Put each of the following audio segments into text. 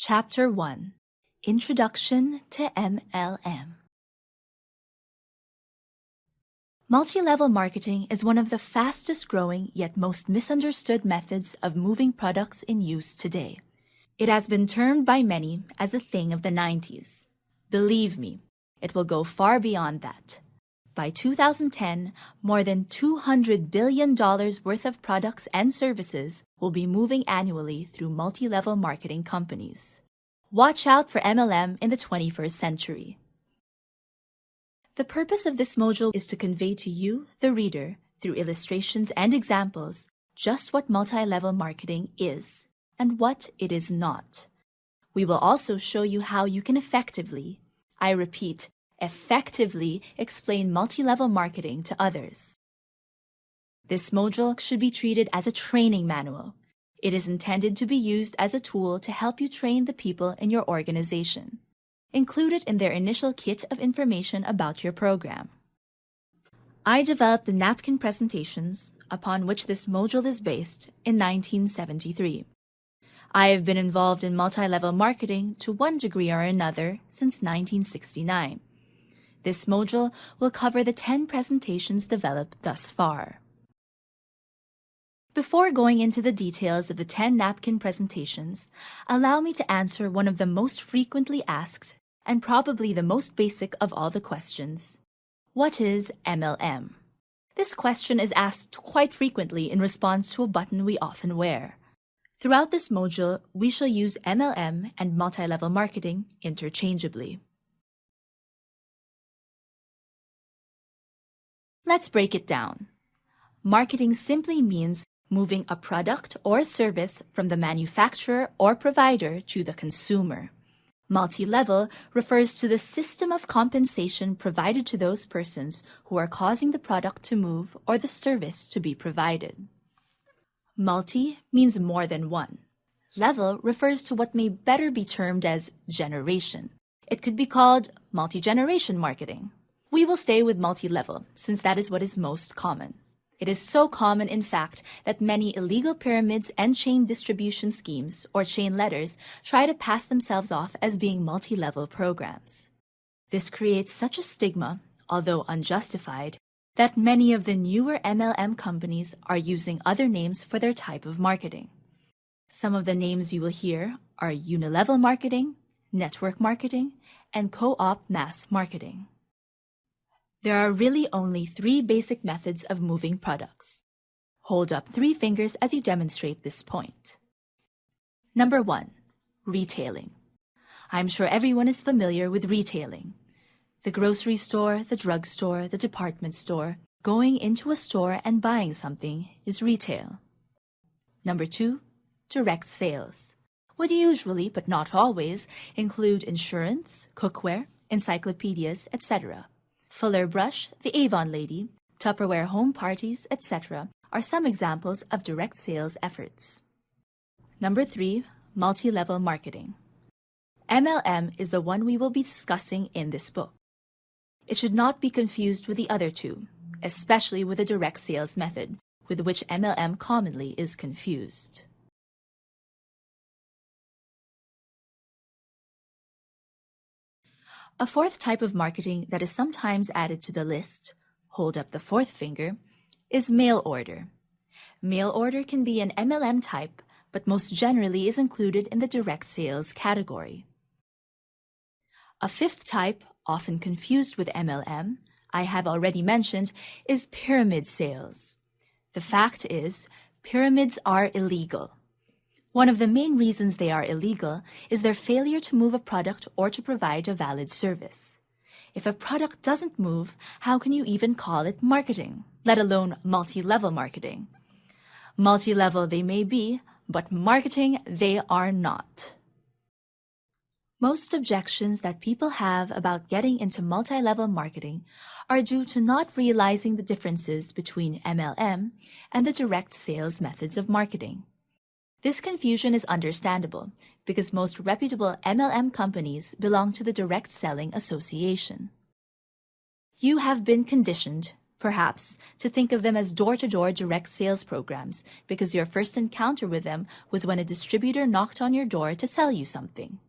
Chapter 1 Introduction to MLM. Multi-level marketing is one of the fastest growing yet most misunderstood methods of moving products in use today. It has been termed by many as the thing of the 90s. Believe me, it will go far beyond that. By 2010, more than $200 billion worth of products and services will be moving annually through multi-level marketing companies. Watch out for MLM in the 21st century. The purpose of this module is to convey to you, the reader, through illustrations and examples, just what multi-level marketing is and what it is not. We will also show you how you can effectively, I repeat, effectively explain multi-level marketing to others. This module should be treated as a training manual. It is intended to be used as a tool to help you train the people in your organization. Include it in their initial kit of information about your program. I developed the napkin presentations, upon which this module is based, in 1973. I have been involved in multi-level marketing to one degree or another since 1969. This module will cover the 10 presentations developed thus far. Before going into the details of the 10 napkin presentations, allow me to answer one of the most frequently asked and probably the most basic of all the questions. What is MLM? This question is asked quite frequently in response to a button we often wear. Throughout this module, we shall use MLM and multi-level marketing interchangeably. Let's break it down. Marketing simply means moving a product or service from the manufacturer or provider to the consumer. Multi-level refers to the system of compensation provided to those persons who are causing the product to move or the service to be provided. Multi means more than one. Level refers to what may better be termed as generation. It could be called multi-generation marketing. We will stay with multi-level, since that is what is most common. It is so common, in fact, that many illegal pyramids and chain distribution schemes, or chain letters, try to pass themselves off as being multi-level programs. This creates such a stigma, although unjustified, that many of the newer MLM companies are using other names for their type of marketing. Some of the names you will hear are unilevel marketing, network marketing, and co-op mass marketing. There are really only 3 basic methods of moving products. Hold up 3 fingers as you demonstrate this point. Number 1, retailing. I'm sure everyone is familiar with retailing. The grocery store, the drugstore, the department store, going into a store and buying something is retail. Number 2, direct sales. Would usually, but not always, include insurance, cookware, encyclopedias, etc. Fuller Brush, the Avon Lady, Tupperware home parties, etc. are some examples of direct sales efforts. Number 3, multi-level marketing. MLM is the one we will be discussing in this book. It should not be confused with the other 2, especially with the direct sales method, with which MLM commonly is confused. A 4th type of marketing that is sometimes added to the list, hold up the 4th finger, is mail order. Mail order can be an MLM type, but most generally is included in the direct sales category. A 5th type, often confused with MLM, I have already mentioned, is pyramid sales. The fact is, pyramids are illegal. One of the main reasons they are illegal is their failure to move a product or to provide a valid service. If a product doesn't move, how can you even call it marketing, let alone multi-level marketing? Multi-level they may be, but marketing they are not. Most objections that people have about getting into multi-level marketing are due to not realizing the differences between MLM and the direct sales methods of marketing. This confusion is understandable because most reputable MLM companies belong to the Direct Selling Association. You have been conditioned, Perhaps to think of them as door-to-door direct sales programs because your first encounter with them was when a distributor knocked on your door to sell you something.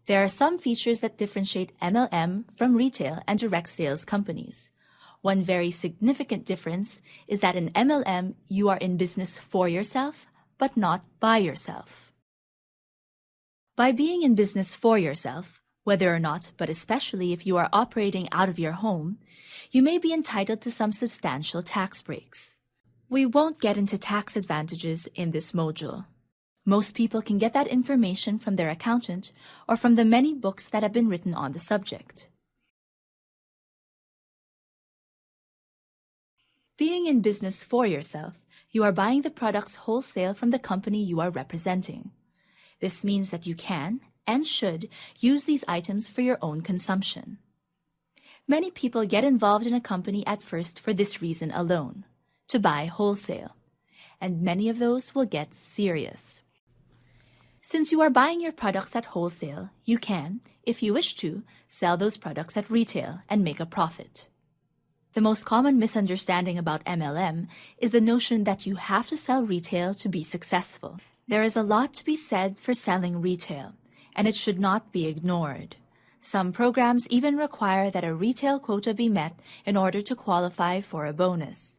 There are some features that differentiate MLM from retail and direct sales companies. One very significant difference is that in MLM, you are in business for yourself, but not by yourself. By being in business for yourself, whether or not, but especially if you are operating out of your home, you may be entitled to some substantial tax breaks. We won't get into tax advantages in this module. Most people can get that information from their accountant or from the many books that have been written on the subject. Being in business for yourself, you are buying the products wholesale from the company you are representing. This means that you can and should use these items for your own consumption. Many people get involved in a company at first for this reason alone, to buy wholesale, and many of those will get serious. Since you are buying your products at wholesale, you can, if you wish to, sell those products at retail and make a profit. The most common misunderstanding about MLM is the notion that you have to sell retail to be successful. There is a lot to be said for selling retail, and it should not be ignored. Some programs even require that a retail quota be met in order to qualify for a bonus.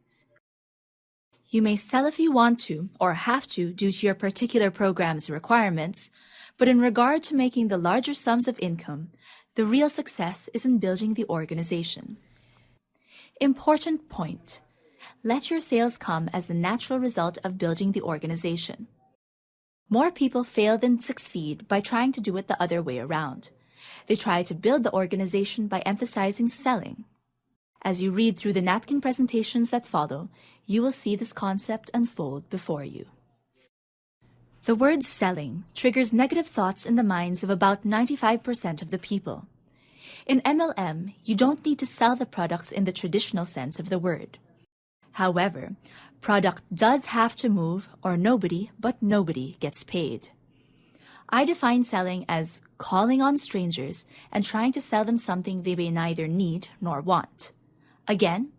You may sell if you want to or have to due to your particular program's requirements, but in regard to making the larger sums of income, the real success is in building the organization. Important point: let your sales come as the natural result of building the organization. More people fail than succeed by trying to do it the other way around. They try to build the organization by emphasizing selling. As you read through the napkin presentations that follow, you will see this concept unfold before you. The word selling triggers negative thoughts in the minds of about 95% of the people. In MLM, you don't need to sell the products in the traditional sense of the word. However, product does have to move or nobody gets paid. I define selling as calling on strangers and trying to sell them something they may neither need nor want. Again,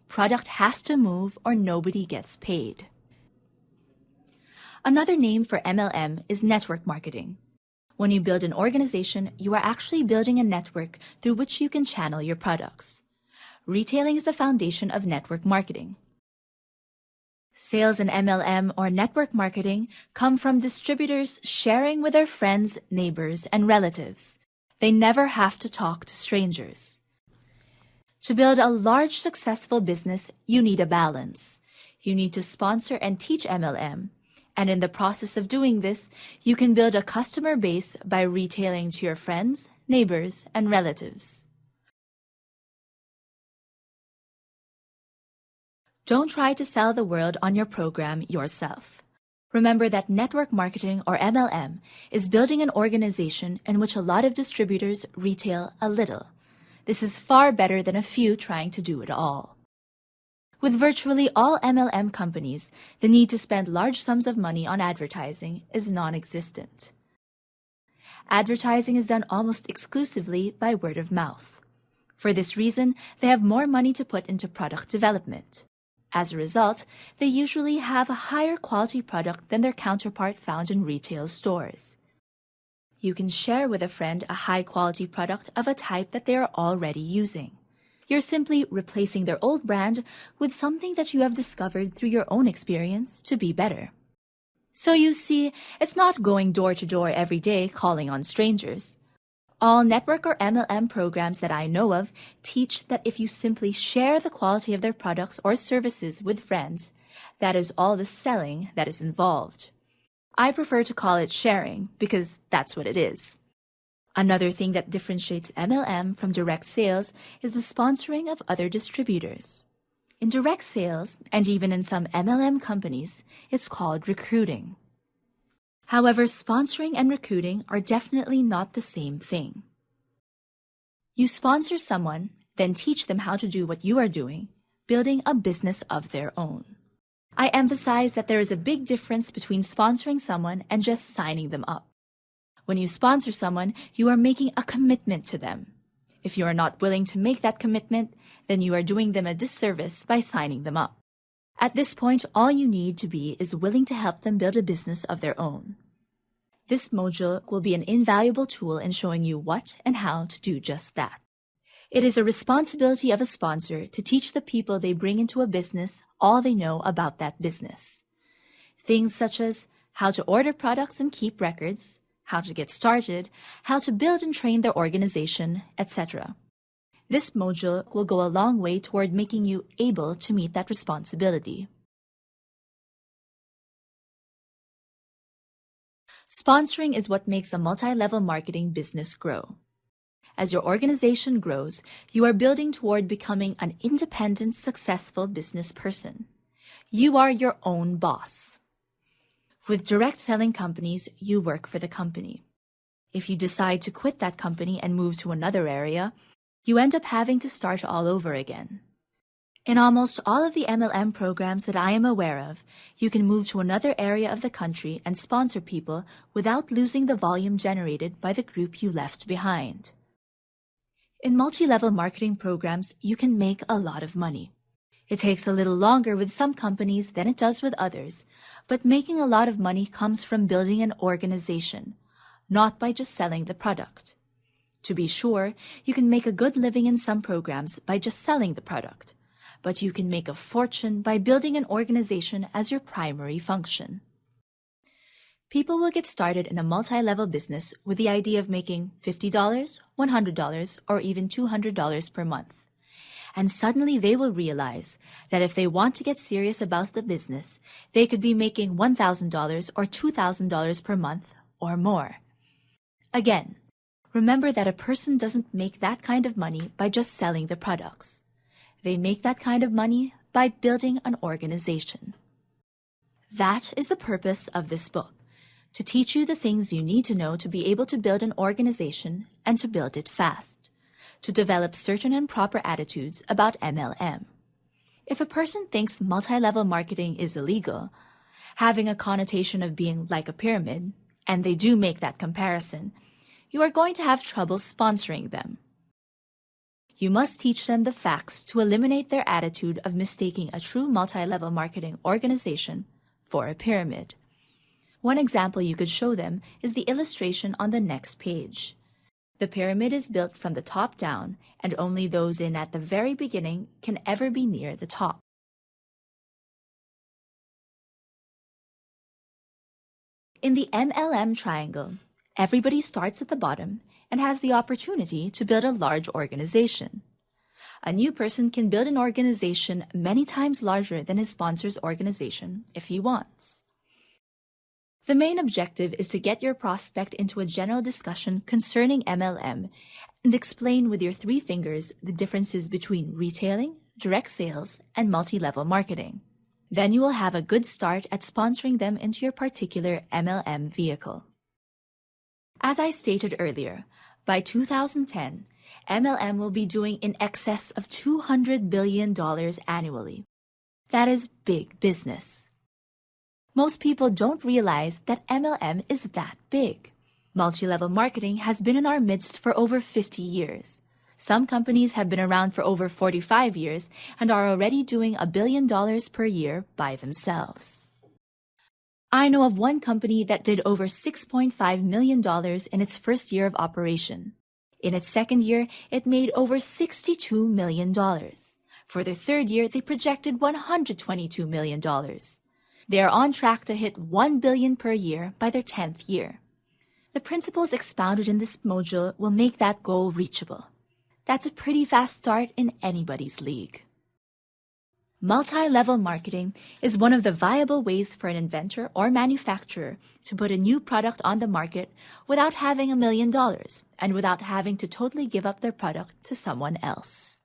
product has to move or nobody gets paid. Another name for MLM is network marketing. When you build an organization, you are actually building a network through which you can channel your products. Retailing is the foundation of network marketing. Sales in MLM or network marketing come from distributors sharing with their friends, neighbors, and relatives. They never have to talk to strangers. To build a large, successful business, you need a balance. You need to sponsor and teach MLM. And in the process of doing this, you can build a customer base by retailing to your friends, neighbors, and relatives. Don't try to sell the world on your program yourself. Remember that network marketing, or MLM, is building an organization in which a lot of distributors retail a little. This is far better than a few trying to do it all. With virtually all MLM companies, the need to spend large sums of money on advertising is non-existent. Advertising is done almost exclusively by word of mouth. For this reason, they have more money to put into product development. As a result, they usually have a higher quality product than their counterpart found in retail stores. You can share with a friend a high-quality product of a type that they are already using. You're simply replacing their old brand with something that you have discovered through your own experience to be better. So you see, it's not going door to door every day calling on strangers. All network or MLM programs that I know of teach that if you simply share the quality of their products or services with friends, that is all the selling that is involved. I prefer to call it sharing because that's what it is. Another thing that differentiates MLM from direct sales is the sponsoring of other distributors. In direct sales, and even in some MLM companies, it's called recruiting. However, sponsoring and recruiting are definitely not the same thing. You sponsor someone, then teach them how to do what you are doing, building a business of their own. I emphasize that there is a big difference between sponsoring someone and just signing them up. When you sponsor someone, you are making a commitment to them. If you are not willing to make that commitment, then you are doing them a disservice by signing them up. At this point, all you need to be is willing to help them build a business of their own. This module will be an invaluable tool in showing you what and how to do just that. It is a responsibility of a sponsor to teach the people they bring into a business all they know about that business. Things such as how to order products and keep records, how to get started, how to build and train their organization, etc. This module will go a long way toward making you able to meet that responsibility. Sponsoring is what makes a multi-level marketing business grow. As your organization grows, you are building toward becoming an independent, successful business person. You are your own boss. With direct selling companies, you work for the company. If you decide to quit that company and move to another area, you end up having to start all over again. In almost all of the MLM programs that I am aware of, you can move to another area of the country and sponsor people without losing the volume generated by the group you left behind. In multi-level marketing programs, you can make a lot of money. It takes a little longer with some companies than it does with others, but making a lot of money comes from building an organization, not by just selling the product. To be sure, you can make a good living in some programs by just selling the product, but you can make a fortune by building an organization as your primary function. People will get started in a multi-level business with the idea of making $50, $100, or even $200 per month. And suddenly they will realize that if they want to get serious about the business, they could be making $1,000 or $2,000 per month or more. Again, remember that a person doesn't make that kind of money by just selling the products. They make that kind of money by building an organization. That is the purpose of this book, to teach you the things you need to know to be able to build an organization and to build it fast, to develop certain and proper attitudes about MLM. If a person thinks multi-level marketing is illegal, having a connotation of being like a pyramid, and they do make that comparison, you are going to have trouble sponsoring them. You must teach them the facts to eliminate their attitude of mistaking a true multi-level marketing organization for a pyramid. One example you could show them is the illustration on the next page. The pyramid is built from the top down, and only those in at the very beginning can ever be near the top. In the MLM triangle, everybody starts at the bottom and has the opportunity to build a large organization. A new person can build an organization many times larger than his sponsor's organization if he wants. The main objective is to get your prospect into a general discussion concerning MLM and explain with your 3 fingers the differences between retailing, direct sales, and multi-level marketing. Then you will have a good start at sponsoring them into your particular MLM vehicle. As I stated earlier, by 2010, MLM will be doing in excess of $200 billion annually. That is big business. Most people don't realize that MLM is that big. Multi-level marketing has been in our midst for over 50 years. Some companies have been around for over 45 years and are already doing $1 billion per year by themselves. I know of one company that did over $6.5 million in its first year of operation. In its second year, it made over $62 million. For their third year, they projected $122 million. They are on track to hit $1 billion per year by their 10th year. The principles expounded in this module will make that goal reachable. That's a pretty fast start in anybody's league. Multi-level marketing is one of the viable ways for an inventor or manufacturer to put a new product on the market without having $1 million and without having to totally give up their product to someone else.